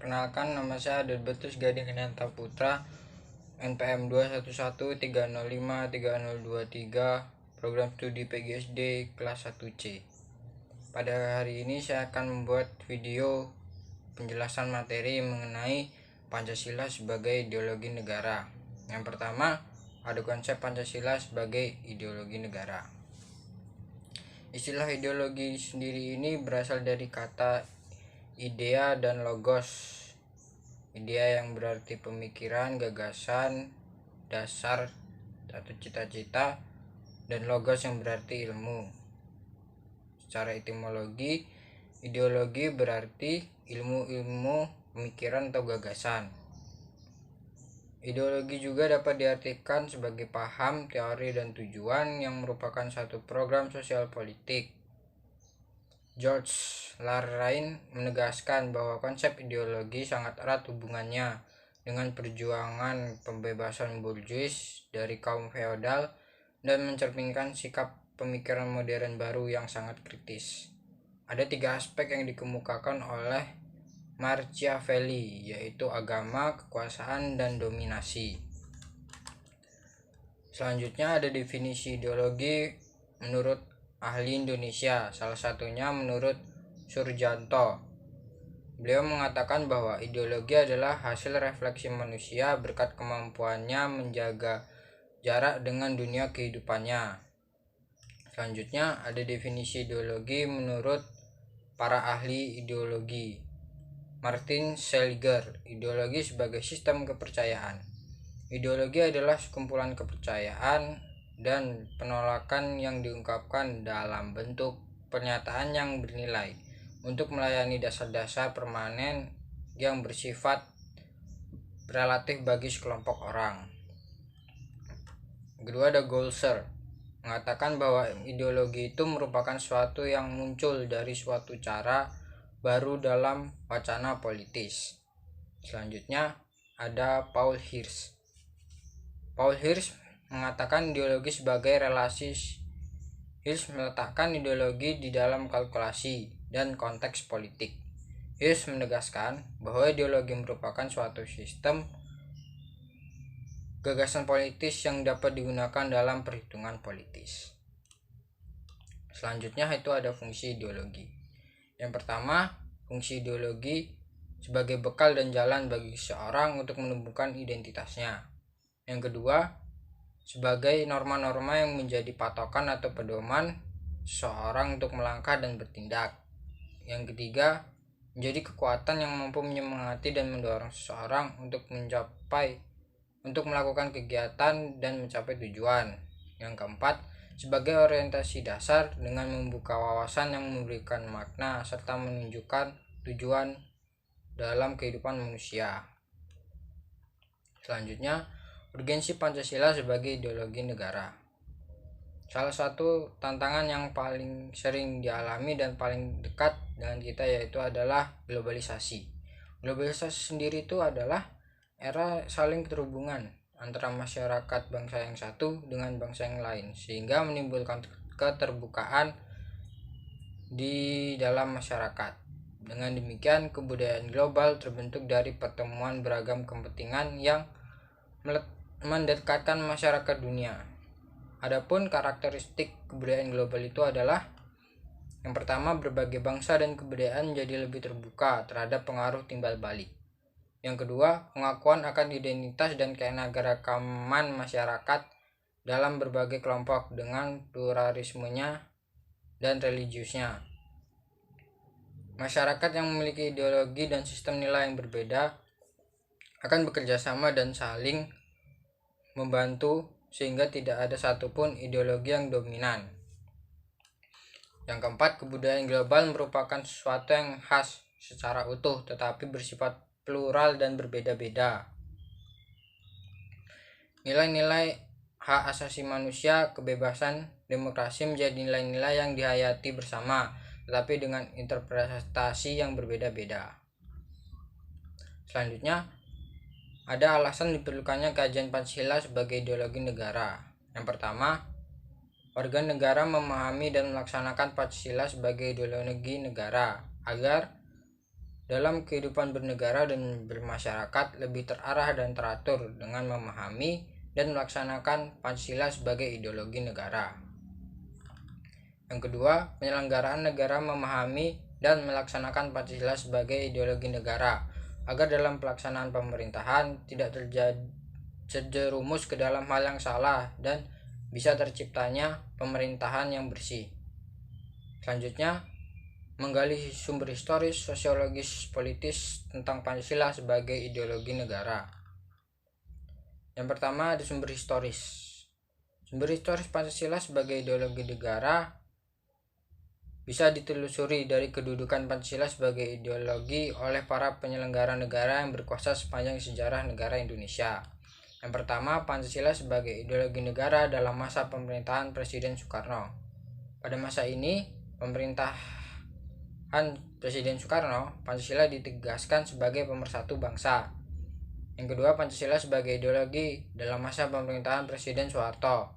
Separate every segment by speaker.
Speaker 1: Perkenalkan, nama saya Adalbertus Gading Henanta Putra, NPM 211305303, program studi PGSD kelas 1C. Pada hari ini saya akan membuat video penjelasan materi mengenai Pancasila sebagai ideologi negara. Yang pertama, ada konsep Pancasila sebagai ideologi negara. Istilah ideologi sendiri ini berasal dari kata idea dan logos. Idea yang berarti pemikiran, gagasan, dasar atau cita-cita, dan logos yang berarti ilmu. Secara etimologi, ideologi berarti ilmu-ilmu, pemikiran atau gagasan. Ideologi juga dapat diartikan sebagai paham, teori, dan tujuan yang merupakan satu program sosial politik. George Larrain menegaskan bahwa konsep ideologi sangat erat hubungannya dengan perjuangan pembebasan borjuis dari kaum feodal dan mencerminkan sikap pemikiran modern baru yang sangat kritis. Ada 3 aspek yang dikemukakan oleh Machiavelli, yaitu agama, kekuasaan, dan dominasi. Selanjutnya ada definisi ideologi menurut ahli Indonesia, salah satunya menurut Surjanto. Beliau mengatakan bahwa ideologi adalah hasil refleksi manusia berkat kemampuannya menjaga jarak dengan dunia kehidupannya. Selanjutnya ada definisi ideologi menurut para ahli ideologi. Martin Seligger, ideologi sebagai sistem kepercayaan. Ideologi adalah sekumpulan kepercayaan dan penolakan yang diungkapkan dalam bentuk pernyataan yang bernilai untuk melayani dasar-dasar permanen yang bersifat relatif bagi sekelompok orang. Kedua ada Goldser, mengatakan bahwa ideologi itu merupakan suatu yang muncul dari suatu cara baru dalam wacana politis. Selanjutnya ada Paul Hirsch. Paul Hirsch mengatakan ideologi sebagai relasi. Hirsch meletakkan ideologi di dalam kalkulasi dan konteks politik. Hirsch menegaskan bahwa ideologi merupakan suatu sistem gagasan politis yang dapat digunakan dalam perhitungan politis. Selanjutnya itu ada fungsi ideologi. Yang pertama, fungsi ideologi sebagai bekal dan jalan bagi seseorang untuk menumbuhkan identitasnya. Yang kedua, sebagai norma-norma yang menjadi patokan atau pedoman seseorang untuk melangkah dan bertindak. Yang ketiga, menjadi kekuatan yang mampu menyemangati dan mendorong seseorang untuk melakukan kegiatan dan mencapai tujuan. Yang keempat, sebagai orientasi dasar dengan membuka wawasan yang memberikan makna serta menunjukkan tujuan dalam kehidupan manusia. Selanjutnya, urgensi Pancasila sebagai ideologi negara. Salah satu tantangan yang paling sering dialami dan paling dekat dengan kita yaitu adalah globalisasi. Globalisasi sendiri itu adalah era saling terhubungan antara masyarakat bangsa yang satu dengan bangsa yang lain, sehingga menimbulkan keterbukaan di dalam masyarakat. Dengan demikian, kebudayaan global terbentuk dari pertemuan beragam kepentingan yang mendekatkan masyarakat dunia. Adapun karakteristik kebudayaan global itu adalah yang pertama, berbagai bangsa dan kebudayaan menjadi lebih terbuka terhadap pengaruh timbal balik. Yang kedua, pengakuan akan identitas dan keanekaragaman masyarakat dalam berbagai kelompok dengan pluralismenya dan religiusnya. Masyarakat yang memiliki ideologi dan sistem nilai yang berbeda akan bekerja sama dan saling membantu sehingga tidak ada satupun ideologi yang dominan. Yang keempat, kebudayaan global merupakan sesuatu yang khas secara utuh tetapi bersifat plural dan berbeda-beda. Nilai-nilai hak asasi manusia, kebebasan, demokrasi menjadi nilai-nilai yang dihayati bersama tetapi dengan interpretasi yang berbeda-beda. Selanjutnya, ada alasan diperlukannya kajian Pancasila sebagai ideologi negara. Yang pertama, warga negara memahami dan melaksanakan Pancasila sebagai ideologi negara agar dalam kehidupan bernegara dan bermasyarakat lebih terarah dan teratur dengan memahami dan melaksanakan Pancasila sebagai ideologi negara. Yang kedua, penyelenggaraan negara memahami dan melaksanakan Pancasila sebagai ideologi negara agar dalam pelaksanaan pemerintahan tidak terjerumus ke dalam hal yang salah dan bisa terciptanya pemerintahan yang bersih. Selanjutnya, menggali sumber historis, sosiologis, politis tentang Pancasila sebagai ideologi negara. Yang pertama ada sumber historis. Sumber historis Pancasila sebagai ideologi negara bisa ditelusuri dari kedudukan Pancasila sebagai ideologi oleh para penyelenggara negara yang berkuasa sepanjang sejarah negara Indonesia. Yang pertama, Pancasila sebagai ideologi negara dalam masa pemerintahan Presiden Soekarno. Pada masa ini, pemerintahan Presiden Soekarno, Pancasila ditegaskan sebagai pemersatu bangsa. Yang kedua, Pancasila sebagai ideologi dalam masa pemerintahan Presiden Soeharto.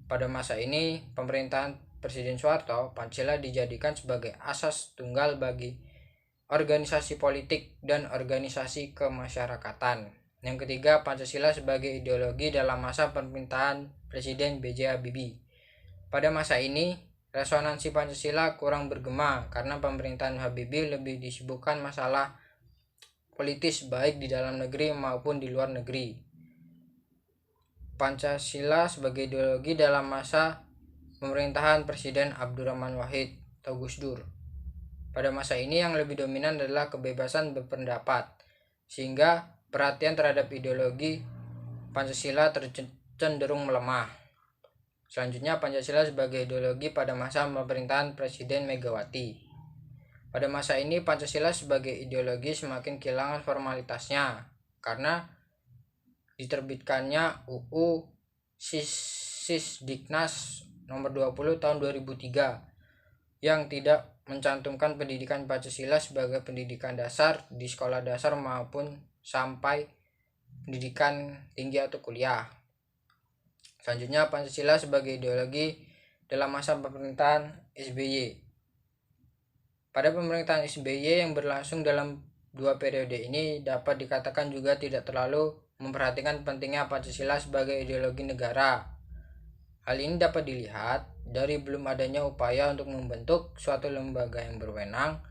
Speaker 1: Pada masa ini, pemerintahan Presiden Soeharto, Pancasila dijadikan sebagai asas tunggal bagi organisasi politik dan organisasi kemasyarakatan. Yang ketiga, Pancasila sebagai ideologi dalam masa pemerintahan Presiden B.J. Habibie. Pada masa ini, resonansi Pancasila kurang bergema karena pemerintahan Habibie lebih disibukkan masalah politis baik di dalam negeri maupun di luar negeri. Pancasila sebagai ideologi dalam masa pemerintahan Presiden Abdurrahman Wahid atau Gus Dur. Pada masa ini yang lebih dominan adalah kebebasan berpendapat, sehingga perhatian terhadap ideologi Pancasila cenderung melemah. Selanjutnya, Pancasila sebagai ideologi pada masa pemerintahan Presiden Megawati. Pada masa ini, Pancasila sebagai ideologi semakin kehilangan formalitasnya karena diterbitkannya UU Sisdiknas nomor 20 tahun 2003 yang tidak mencantumkan pendidikan Pancasila sebagai pendidikan dasar di sekolah dasar maupun sampai pendidikan tinggi atau kuliah. Selanjutnya, Pancasila sebagai ideologi dalam masa pemerintahan SBY. Pada pemerintahan SBY yang berlangsung dalam 2 periode ini dapat dikatakan juga tidak terlalu memperhatikan pentingnya Pancasila sebagai ideologi negara. Hal ini dapat dilihat dari belum adanya upaya untuk membentuk suatu lembaga yang berwenang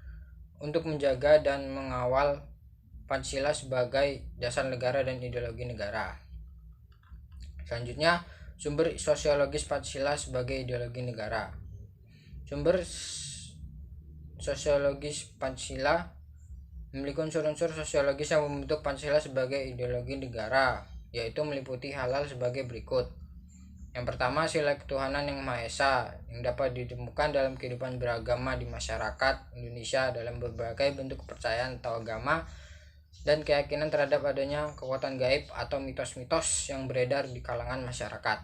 Speaker 1: untuk menjaga dan mengawal Pancasila sebagai dasar negara dan ideologi negara. Selanjutnya, sumber sosiologis Pancasila sebagai ideologi negara. Sumber sosiologis Pancasila memiliki unsur-unsur sosiologis yang membentuk Pancasila sebagai ideologi negara, yaitu meliputi hal-hal sebagai berikut. Yang pertama, sila ketuhanan yang Maha Esa yang dapat ditemukan dalam kehidupan beragama di masyarakat Indonesia dalam berbagai bentuk kepercayaan atau agama dan keyakinan terhadap adanya kekuatan gaib atau mitos-mitos yang beredar di kalangan masyarakat.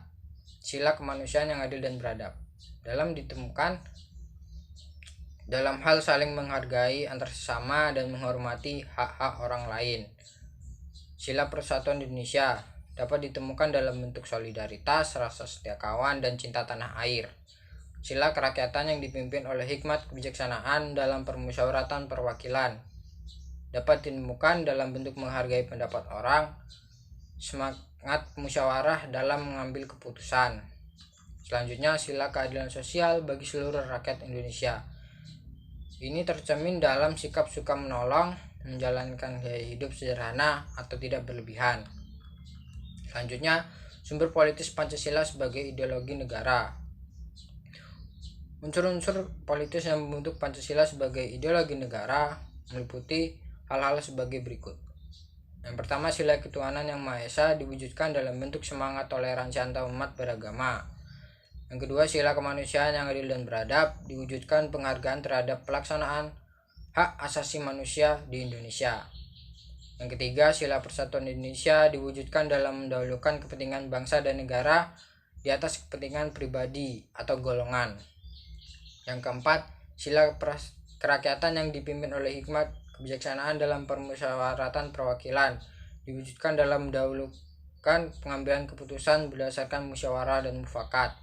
Speaker 1: Sila kemanusiaan yang adil dan beradab dalam ditemukan dalam hal saling menghargai antar sesama dan menghormati hak-hak orang lain. Sila persatuan Indonesia dapat ditemukan dalam bentuk solidaritas, rasa setia kawan, dan cinta tanah air. Sila kerakyatan yang dipimpin oleh hikmat kebijaksanaan dalam permusyawaratan perwakilan dapat ditemukan dalam bentuk menghargai pendapat orang, semangat musyawarah dalam mengambil keputusan. Selanjutnya, sila keadilan sosial bagi seluruh rakyat Indonesia. Ini tercermin dalam sikap suka menolong, menjalankan gaya hidup sederhana atau tidak berlebihan. Selanjutnya, sumber politis Pancasila sebagai ideologi negara. Unsur-unsur politis yang membentuk Pancasila sebagai ideologi negara meliputi hal-hal sebagai berikut. Yang pertama, sila ketuhanan yang Maha Esa diwujudkan dalam bentuk semangat toleransi antar umat beragama. Yang kedua, sila kemanusiaan yang adil dan beradab diwujudkan penghargaan terhadap pelaksanaan hak asasi manusia di Indonesia. Yang ketiga, sila persatuan Indonesia diwujudkan dalam mendahulukan kepentingan bangsa dan negara di atas kepentingan pribadi atau golongan. Yang keempat, sila kerakyatan yang dipimpin oleh hikmat kebijaksanaan dalam permusyawaratan perwakilan diwujudkan dalam mendahulukan pengambilan keputusan berdasarkan musyawarah dan mufakat.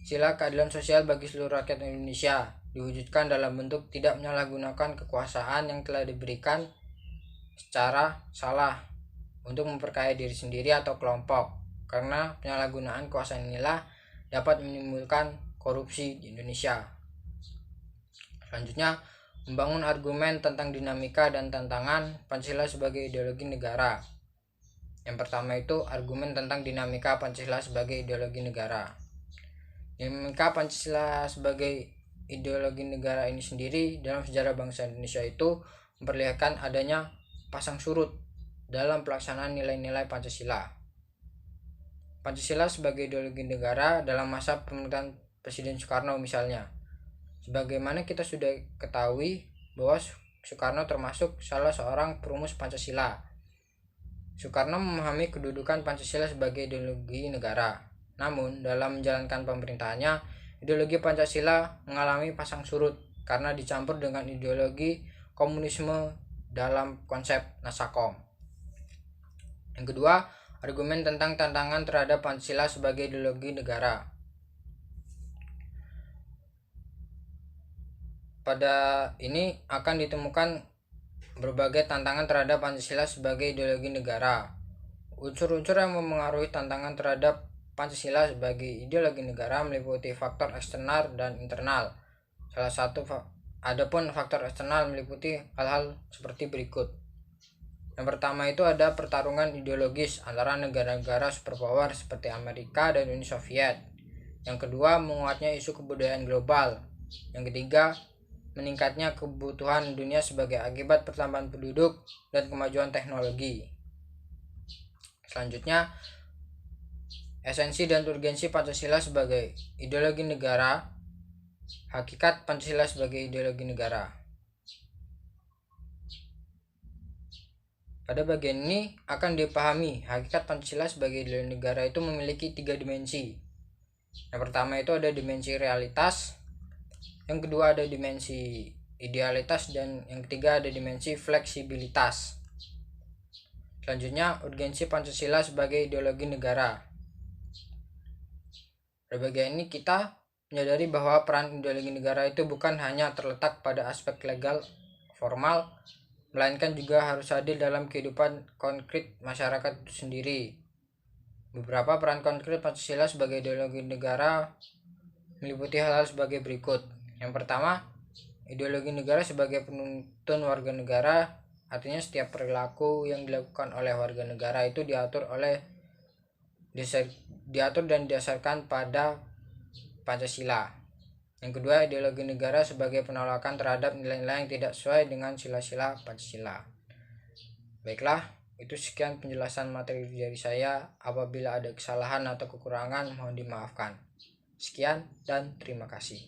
Speaker 1: Sila keadilan sosial bagi seluruh rakyat Indonesia diwujudkan dalam bentuk tidak menyalahgunakan kekuasaan yang telah diberikan secara salah untuk memperkaya diri sendiri atau kelompok, karena penyalahgunaan kekuasaan inilah dapat menimbulkan korupsi di Indonesia. Selanjutnya, membangun argumen tentang dinamika dan tantangan Pancasila sebagai ideologi negara. Yang pertama itu argumen tentang dinamika Pancasila sebagai ideologi negara. Dinamika Pancasila sebagai ideologi negara ini sendiri dalam sejarah bangsa Indonesia itu memperlihatkan adanya pasang surut dalam pelaksanaan nilai-nilai Pancasila. Pancasila sebagai ideologi negara dalam masa pemerintahan Presiden Soekarno misalnya. Sebagaimana kita sudah ketahui bahwa Soekarno termasuk salah seorang perumus Pancasila. Soekarno memahami kedudukan Pancasila sebagai ideologi negara. Namun, dalam menjalankan pemerintahannya, ideologi Pancasila mengalami pasang surut karena dicampur dengan ideologi komunisme dalam konsep Nasakom. Yang kedua, argumen tentang tantangan terhadap Pancasila sebagai ideologi negara. Pada ini akan ditemukan berbagai tantangan terhadap Pancasila sebagai ideologi negara. Unsur-unsur yang mempengaruhi tantangan terhadap Pancasila sebagai ideologi negara meliputi faktor eksternal dan internal. Adapun faktor eksternal meliputi hal-hal seperti berikut. Yang pertama itu ada pertarungan ideologis antara negara-negara superpower seperti Amerika dan Uni Soviet. Yang kedua, menguatnya isu kebudayaan global. Yang ketiga, meningkatnya kebutuhan dunia sebagai akibat pertambahan penduduk dan kemajuan teknologi. Selanjutnya, esensi dan urgensi Pancasila sebagai ideologi negara. Hakikat Pancasila sebagai ideologi negara. Pada bagian ini akan dipahami hakikat Pancasila sebagai ideologi negara itu memiliki 3 dimensi. Yang pertama itu ada dimensi realitas, yang kedua ada dimensi idealitas, dan yang ketiga ada dimensi fleksibilitas. Selanjutnya, urgensi Pancasila sebagai ideologi negara. Pada bagian ini kita menyadari bahwa peran ideologi negara itu bukan hanya terletak pada aspek legal formal, melainkan juga harus hadir dalam kehidupan konkret masyarakat itu sendiri. Beberapa peran konkret Pancasila sebagai ideologi negara meliputi hal-hal sebagai berikut. Yang pertama, ideologi negara sebagai penuntun warga negara, artinya setiap perilaku yang dilakukan oleh warga negara itu diatur dan didasarkan pada Pancasila. Yang kedua, ideologi negara sebagai penolakan terhadap nilai-nilai yang tidak sesuai dengan sila-sila Pancasila. Baiklah, itu sekian penjelasan materi dari saya. Apabila ada kesalahan atau kekurangan, mohon dimaafkan. Sekian dan terima kasih.